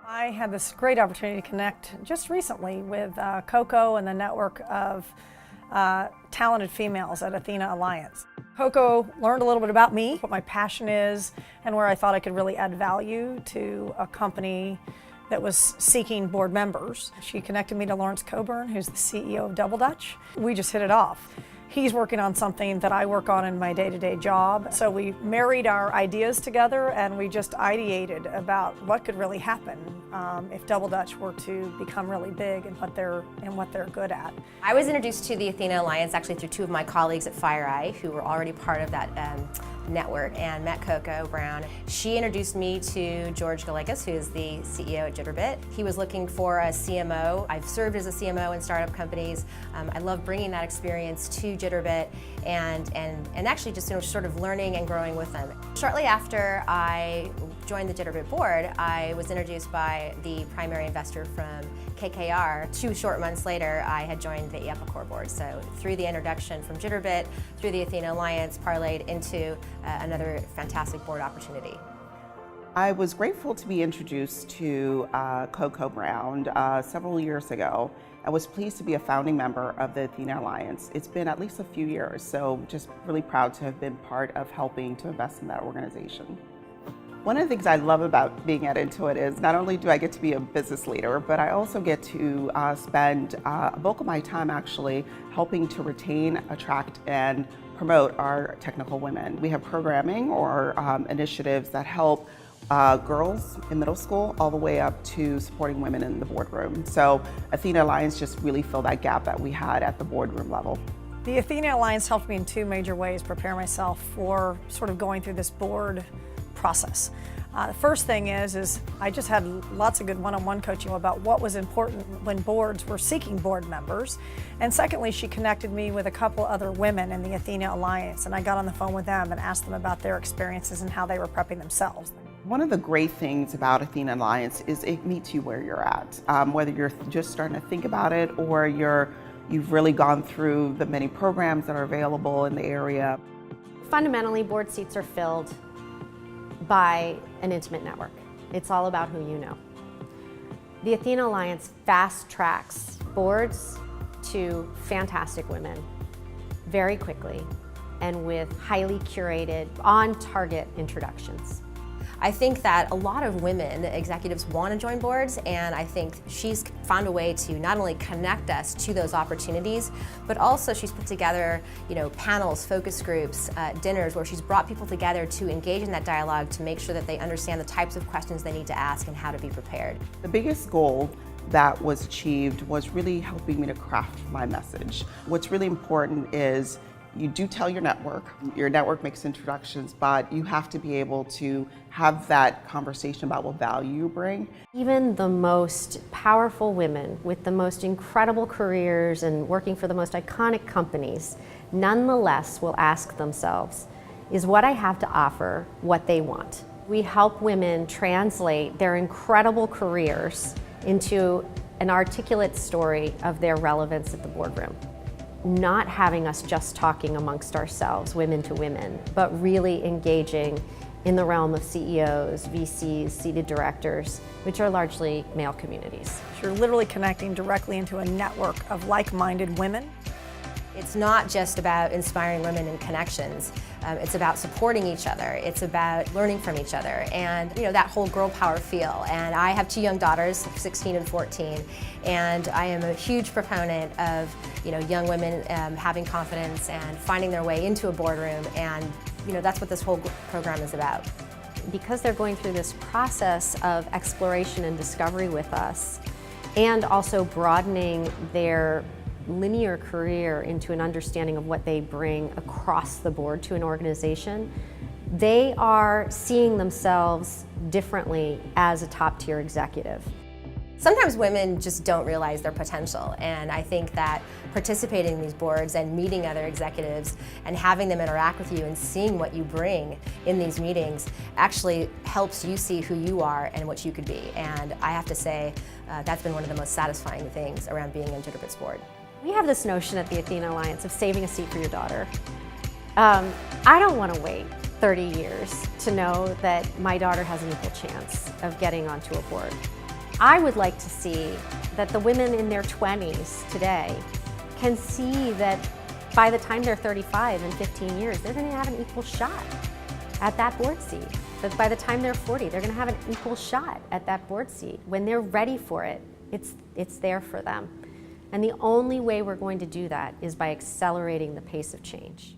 I had this great opportunity to connect just recently with Coco and the network of talented females at Athena Alliance. Coco learned a little bit about me, what my passion is, and where I thought I could really add value to a company that was seeking board members. She connected me to Lawrence Coburn, who's the CEO of Double Dutch. We just hit it off. He's working on something that I work on in my day-to-day job. So we married our ideas together and we just ideated about what could really happen if Double Dutch were to become really big and what they're good at. I was introduced to the Athena Alliance actually through two of my colleagues at FireEye who were already part of that network, and met Coco Brown. She introduced me to George Gallegos, who is the CEO at Jitterbit. He was looking for a CMO. I've served as a CMO in startup companies. I love bringing that experience to Jitterbit and actually just sort of learning and growing with them. Shortly after I joined the Jitterbit board, I was introduced by the primary investor from KKR. 2 short months later, I had joined the Epicor board. So through the introduction from Jitterbit, through the Athena Alliance, parlayed into another fantastic board opportunity. I was grateful to be introduced to Coco Brown several years ago. I was pleased to be a founding member of the Athena Alliance. It's been at least a few years, so just really proud to have been part of helping to invest in that organization. One of the things I love about being at Intuit is not only do I get to be a business leader, but I also get to spend a bulk of my time actually helping to retain, attract, and promote our technical women. We have programming or initiatives that help girls in middle school all the way up to supporting women in the boardroom. So Athena Alliance just really filled that gap that we had at the boardroom level. The Athena Alliance helped me in 2 major ways prepare myself for sort of going through this board process. The first thing is I just had lots of good one-on-one coaching about what was important when boards were seeking board members. And secondly, she connected me with a couple other women in the Athena Alliance, and I got on the phone with them and asked them about their experiences and how they were prepping themselves. One of the great things about Athena Alliance is it meets you where you're at. Whether you're just starting to think about it or you've really gone through the many programs that are available in the area. Fundamentally, board seats are filled by an intimate network. It's all about who you know. The Athena Alliance fast tracks boards to fantastic women very quickly and with highly curated, on-target introductions. I think that a lot of women executives want to join boards, and I think she's found a way to not only connect us to those opportunities, but also she's put together, panels, focus groups, dinners, where she's brought people together to engage in that dialogue to make sure that they understand the types of questions they need to ask and how to be prepared. The biggest goal that was achieved was really helping me to craft my message. What's really important is you do tell your network makes introductions, but you have to be able to have that conversation about what value you bring. Even the most powerful women with the most incredible careers and working for the most iconic companies, nonetheless will ask themselves, is what I have to offer what they want? We help women translate their incredible careers into an articulate story of their relevance at the boardroom. Not having us just talking amongst ourselves, women to women, but really engaging in the realm of CEOs, VCs, seated directors, which are largely male communities. You're literally connecting directly into a network of like-minded women. It's not just about inspiring women and connections. It's about supporting each other. It's about learning from each other, and that whole girl power feel. And I have 2 young daughters, 16 and 14, and I am a huge proponent of young women having confidence and finding their way into a boardroom, and that's what this whole program is about. Because they're going through this process of exploration and discovery with us, and also broadening their linear career into an understanding of what they bring across the board to an organization, they are seeing themselves differently as a top-tier executive. Sometimes women just don't realize their potential, and I think that participating in these boards and meeting other executives and having them interact with you and seeing what you bring in these meetings actually helps you see who you are and what you could be. And I have to say, that's been one of the most satisfying things around being in Jitterbit's board. We have this notion at the Athena Alliance of saving a seat for your daughter. I don't want to wait 30 years to know that my daughter has an equal chance of getting onto a board. I would like to see that the women in their 20s today can see that by the time they're 35 in 15 years, they're going to have an equal shot at that board seat. That by the time they're 40, they're going to have an equal shot at that board seat. When they're ready for it, it's there for them. And the only way we're going to do that is by accelerating the pace of change.